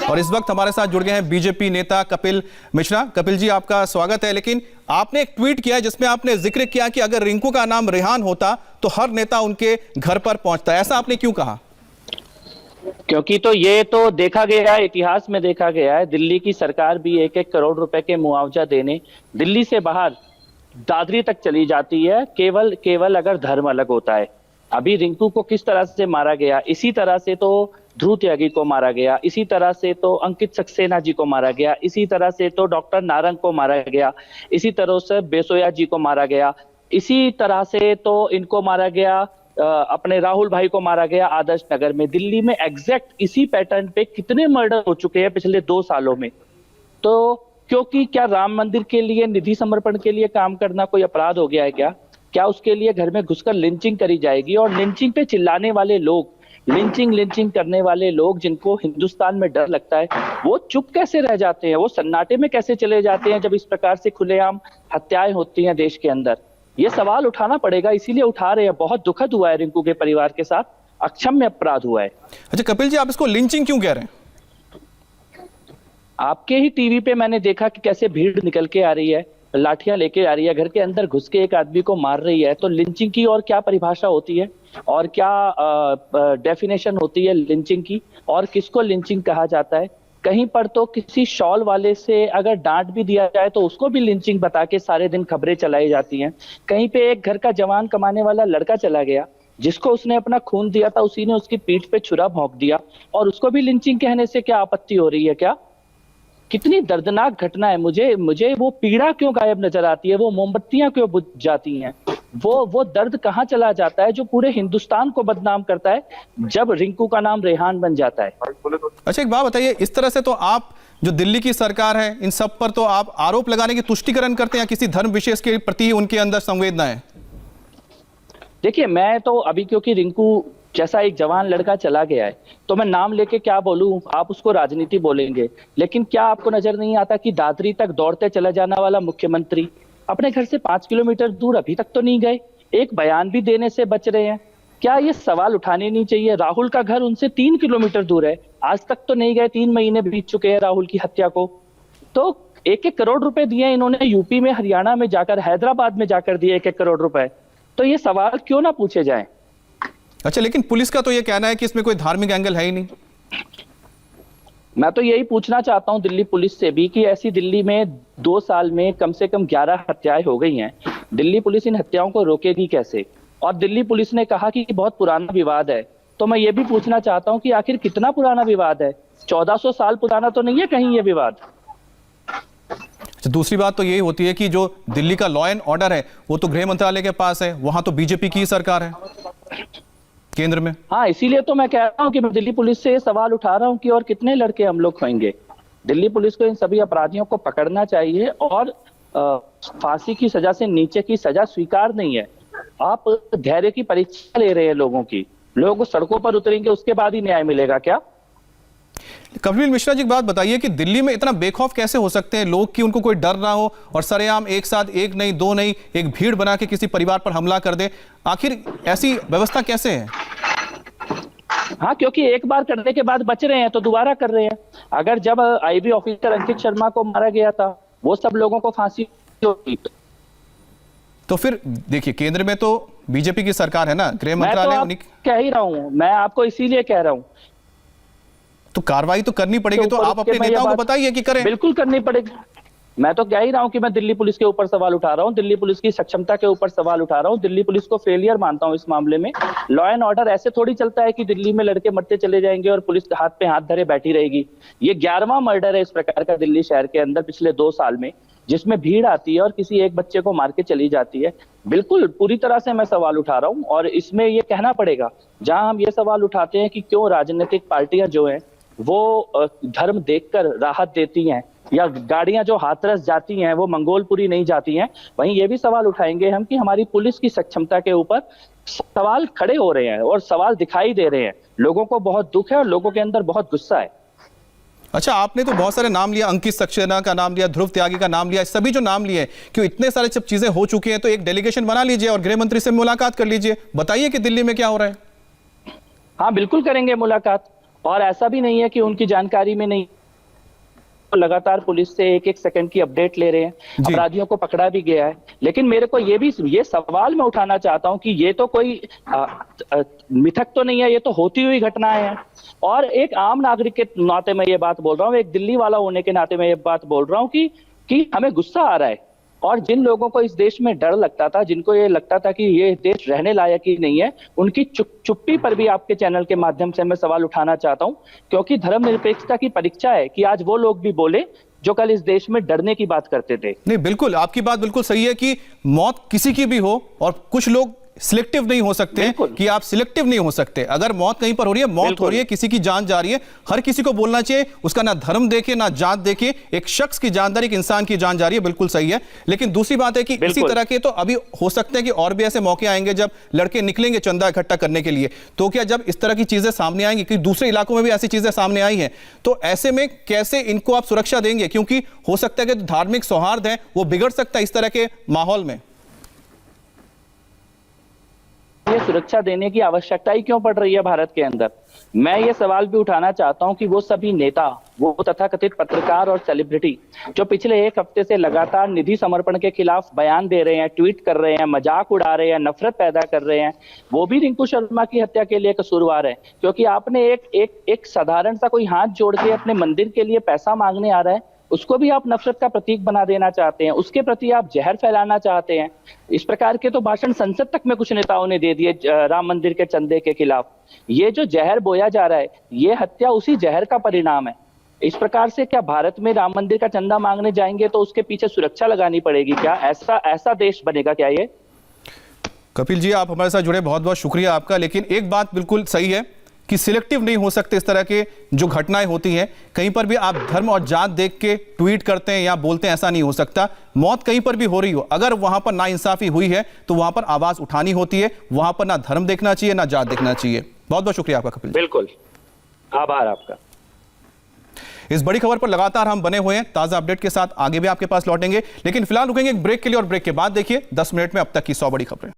और इस वक्त हमारे साथ जुड़ गए हैं बीजेपी नेता कपिल मिश्रा। कपिल जी, आपका स्वागत है। लेकिन आपने एक ट्वीट किया है जिसमें आपने जिक्र किया कि अगर रिंकू का नाम रेहान होता तो हर नेता उनके घर पर पहुंचता। ऐसा आपने क्यों कहा? क्योंकि तो ये तो देखा गया है, इतिहास में देखा गया है, दिल्ली की सरकार भी 1-1 करोड़ रुपए के मुआवजा देने दिल्ली से बाहर दादरी तक चली जाती है, केवल अगर धर्म अलग होता है। अभी रिंकू को किस तरह से मारा गया, इसी तरह से तो ध्रुव त्यागी को मारा गया, इसी तरह से तो अंकित सक्सेना जी को मारा गया, इसी तरह से तो डॉक्टर नारंग को मारा गया, इसी तरह से बेसोया जी को मारा गया, इसी तरह से तो इनको मारा गया, अपने राहुल भाई को मारा गया आदर्श नगर में। दिल्ली में एग्जैक्ट इसी पैटर्न पे कितने मर्डर हो चुके हैं पिछले 2 सालों में। तो क्योंकि क्या राम मंदिर के लिए निधि समर्पण के लिए काम करना कोई अपराध हो गया है क्या उसके लिए घर में घुसकर लिंचिंग करी जाएगी? और लिंचिंग पे चिल्लाने वाले लोग, लिंचिंग करने वाले लोग जिनको हिंदुस्तान में डर लगता है, वो चुप कैसे रह जाते हैं? वो सन्नाटे में कैसे चले जाते हैं जब इस प्रकार से खुलेआम हत्याएं होती हैं देश के अंदर? ये सवाल उठाना पड़ेगा, इसीलिए उठा रहे हैं। बहुत दुखद हुआ है रिंकू के परिवार के साथ, अक्षम्य अपराध हुआ है। अच्छा कपिल जी, आप इसको लिंचिंग क्यों कह रहे हैं? आपके ही टीवी पे मैंने देखा कि कैसे भीड़ निकल के आ रही है, लाठियां लेके आ रही है, घर के अंदर घुस के एक आदमी को मार रही है। तो लिंचिंग की और क्या परिभाषा होती है और क्या डेफिनेशन होती है लिंचिंग की, और किसको लिंचिंग कहा जाता है? कहीं पर तो किसी शॉल वाले से अगर डांट भी दिया जाए तो उसको भी लिंचिंग बता के सारे दिन खबरें चलाई जाती हैं। कहीं पे एक घर का जवान कमाने वाला लड़का चला गया, जिसको उसने अपना खून दिया था, उसी ने उसकी पीठ पे छुरा भोंक दिया, और उसको भी लिंचिंग कहने से क्या आपत्ति हो रही है? क्या कितनी दर्दनाक घटना है। मुझे वो पीड़ा क्यों गायब नजर आती है, वो मोमबत्तियां क्यों बुझ जाती हैं, वो दर्द कहाँ चला जाता है जो पूरे हिंदुस्तान को बदनाम करता है जब रिंकू का नाम रेहान बन जाता है। अच्छा एक बात बताइए, इस तरह से तो आप जो दिल्ली की सरकार है इन सब पर तो आप आरोप लगाने की तुष्टिकरण करते हैं, किसी धर्म विशेष के प्रति उनके अंदर संवेदना है? देखिए, मैं तो अभी क्योंकि रिंकू जैसा एक जवान लड़का चला गया है तो मैं नाम लेके क्या बोलूं, आप उसको राजनीति बोलेंगे। लेकिन क्या आपको नजर नहीं आता कि दादरी तक दौड़ते चला जाने वाला मुख्यमंत्री अपने घर से 5 किलोमीटर दूर अभी तक तो नहीं गए, एक बयान भी देने से बच रहे हैं? क्या ये सवाल उठाने नहीं चाहिए? राहुल का घर उनसे 3 किलोमीटर दूर है, आज तक तो नहीं गए, 3 महीने बीत चुके हैं राहुल की हत्या को। तो 1-1 करोड़ रुपए दिए इन्होंने, यूपी में, हरियाणा में जाकर, हैदराबाद में जाकर दिए 1-1 करोड़ रुपए। तो ये सवाल क्यों ना पूछे जाए? अच्छा, लेकिन पुलिस का तो ये कहना है कि इसमें कोई धार्मिक एंगल है ही नहीं। मैं तो यही पूछना चाहता हूं दिल्ली पुलिस से भी कि ऐसी दिल्ली में 2 साल में कम से कम 11 हत्याएं हो गई हैं, दिल्ली पुलिस इन हत्याओं को रोकेगी कैसे? और दिल्ली पुलिस ने कहा कि बहुत पुराना विवाद है, तो मैं ये भी पूछना चाहता हूं कि आखिर कितना पुराना विवाद है? 1400 साल पुराना तो नहीं है कहीं ये विवाद? दूसरी बात तो यही होती है कि जो दिल्ली का लॉ एंड ऑर्डर है वो तो गृह मंत्रालय के पास है, वहां तो बीजेपी की सरकार है केंद्र में। हाँ, इसीलिए तो मैं कह रहा हूं कि मैं दिल्ली पुलिस से ये सवाल उठा रहा हूं कि और कितने लड़के हम लोग खोएंगे। दिल्ली पुलिस को इन सभी अपराधियों को पकड़ना चाहिए और फांसी की सजा से नीचे की सजा स्वीकार नहीं है। आप धैर्य की परीक्षा ले रहे हैं लोगों की, लोग सड़कों पर उतरेंगे उसके बाद ही न्याय मिलेगा क्या? कपिल मिश्रा जी, एक बात बताइए कि दिल्ली में इतना बेखौफ कैसे हो सकते हैं लोग कि उनको कोई डर ना हो और सरेआम एक साथ, एक नहीं, 2 नहीं, एक भीड़ बना के किसी परिवार पर हमला कर दे? आखिर ऐसी व्यवस्था कैसे है? हाँ, क्योंकि एक बार करने के बाद बच रहे हैं तो दोबारा कर रहे हैं। अगर जब आईबी ऑफिसर अंकित शर्मा को मारा गया था वो सब लोगों को फांसी होती तो फिर देखिए, केंद्र में तो बीजेपी की सरकार है ना, गृह मंत्रालय। मैं तो कह ही रहा हूं, मैं आपको इसीलिए कह रहा हूं तो कार्रवाई तो करनी पड़ेगी, तो आप अपने नेताओं को बताइए कि करें। बिल्कुल करनी पड़ेगी। मैं तो कह ही रहा हूं कि मैं दिल्ली पुलिस के ऊपर सवाल उठा रहा हूं, दिल्ली पुलिस की सक्षमता के ऊपर सवाल उठा रहा हूं, दिल्ली पुलिस को फेलियर मानता हूं इस मामले में। लॉ एंड ऑर्डर ऐसे थोड़ी चलता है कि दिल्ली में लड़के मरते चले जाएंगे और पुलिस हाथ पे हाथ धरे बैठी रहेगी। ये 11वां मर्डर है इस प्रकार का दिल्ली शहर के अंदर पिछले 2 साल में, जिसमें भीड़ आती है और किसी एक बच्चे को मार के चली जाती है। बिल्कुल पूरी तरह से मैं सवाल उठा रहा हूं और इसमें ये कहना पड़ेगा, जहां हम ये सवाल उठाते हैं कि क्यों राजनीतिक पार्टियां जो हैं वो धर्म देखकर राहत देती हैं या गाड़ियां जो हाथरस जाती हैं वो मंगोलपुरी नहीं जाती हैं, वहीं ये भी सवाल उठाएंगे हम कि हमारी पुलिस की सक्षमता के ऊपर सवाल खड़े हो रहे हैं और सवाल दिखाई दे रहे हैं। लोगों को बहुत दुख है और लोगों के अंदर बहुत गुस्सा है। अच्छा, आपने तो बहुत सारे नाम लिया, अंकित सक्सेना का नाम लिया, ध्रुव त्यागी का नाम लिया, सभी जो नाम लिए, क्यों इतने सारे जब चीजें हो चुकी हैं तो एक डेलीगेशन बना लीजिए और गृह मंत्री से मुलाकात कर लीजिए, बताइए कि दिल्ली में क्या हो रहा है। हाँ, बिल्कुल करेंगे मुलाकात। और ऐसा भी नहीं है कि उनकी जानकारी में नहीं, लगातार पुलिस से एक एक सेकंड की अपडेट ले रहे हैं, अपराधियों को पकड़ा भी गया है। लेकिन मेरे को ये सवाल मैं उठाना चाहता हूं कि ये तो कोई मिथक तो नहीं है, ये तो होती हुई घटनाएं हैं। और एक आम नागरिक के नाते मैं ये बात बोल रहा हूं, एक दिल्ली वाला होने के नाते मैं ये बात बोल रहा हूं कि हमें गुस्सा आ रहा है। और जिन लोगों को इस देश में डर लगता था, जिनको ये लगता था कि ये देश रहने लायक ही नहीं है, उनकी चुप्पी पर भी आपके चैनल के माध्यम से मैं सवाल उठाना चाहता हूं, क्योंकि धर्मनिरपेक्षता की परीक्षा है कि आज वो लोग भी बोले जो कल इस देश में डरने की बात करते थे। नहीं, बिल्कुल आपकी बात बिल्कुल सही है कि मौत किसी की भी हो, और कुछ लोग सिलेक्टिव नहीं हो सकते हैं कि आप सिलेक्टिव नहीं हो सकते। अगर मौत कहीं पर हो रही है, मौत हो रही है, किसी की जान जा रही है, हर किसी को बोलना चाहिए। उसका ना धर्म देखे ना जात देखे, एक शख्स की जानदारी, एक इंसान की जान जा रही है, बिल्कुल सही है। लेकिन दूसरी बात है कि इसी तरह के तो अभी हो सकते हैं कि और भी ऐसे मौके आएंगे जब लड़के निकलेंगे चंदा इकट्ठा करने के लिए। तो क्या जब इस तरह की चीजें सामने आएंगी, कि दूसरे इलाकों में भी ऐसी चीजें सामने आई हैं, तो ऐसे में कैसे इनको आप सुरक्षा देंगे? क्योंकि हो सकता है कि धार्मिक सौहार्द है वो बिगड़ सकता है इस तरह के माहौल में। ये सुरक्षा देने की आवश्यकता ही क्यों पड़ रही है भारत के अंदर? मैं ये सवाल भी उठाना चाहता हूं कि वो सभी नेता, वो तथाकथित पत्रकार और सेलिब्रिटी जो पिछले एक हफ्ते से लगातार निधि समर्पण के खिलाफ बयान दे रहे हैं, ट्वीट कर रहे हैं, मजाक उड़ा रहे हैं, नफरत पैदा कर रहे हैं, वो भी रिंकू शर्मा की हत्या के लिए कसूरवार है। क्योंकि आपने एक साधारण सा कोई हाथ जोड़ के अपने मंदिर के लिए पैसा मांगने आ रहा है, उसको भी आप नफरत का प्रतीक बना देना चाहते हैं, उसके प्रति आप जहर फैलाना चाहते हैं। इस प्रकार के तो भाषण संसद तक में कुछ नेताओं ने दे दिए राम मंदिर के चंदे के खिलाफ। ये जो जहर बोया जा रहा है, ये हत्या उसी जहर का परिणाम है। इस प्रकार से क्या भारत में राम मंदिर का चंदा मांगने जाएंगे तो उसके पीछे सुरक्षा लगानी पड़ेगी क्या? ऐसा देश बनेगा क्या ये? कपिल जी, आप हमारे साथ जुड़े, बहुत बहुत शुक्रिया आपका। लेकिन एक बात बिल्कुल सही है कि सिलेक्टिव नहीं हो सकते इस तरह के जो घटनाएं होती हैं। कहीं पर भी आप धर्म और जात देख के ट्वीट करते हैं या बोलते हैं, ऐसा नहीं हो सकता। मौत कहीं पर भी हो रही हो, अगर वहां पर नाइंसाफी हुई है तो वहां पर आवाज उठानी होती है। वहां पर ना धर्म देखना चाहिए ना जात देखना चाहिए। बहुत बहुत शुक्रिया आपका कपिल। बिल्कुल, आभार आपका। इस बड़ी खबर पर लगातार हम बने हुए हैं, ताजा अपडेट के साथ आगे भी आपके पास लौटेंगे। लेकिन फिलहाल रुकेंगे एक ब्रेक के लिए, और ब्रेक के बाद देखिए 10 मिनट में अब तक की 100 बड़ी खबरें।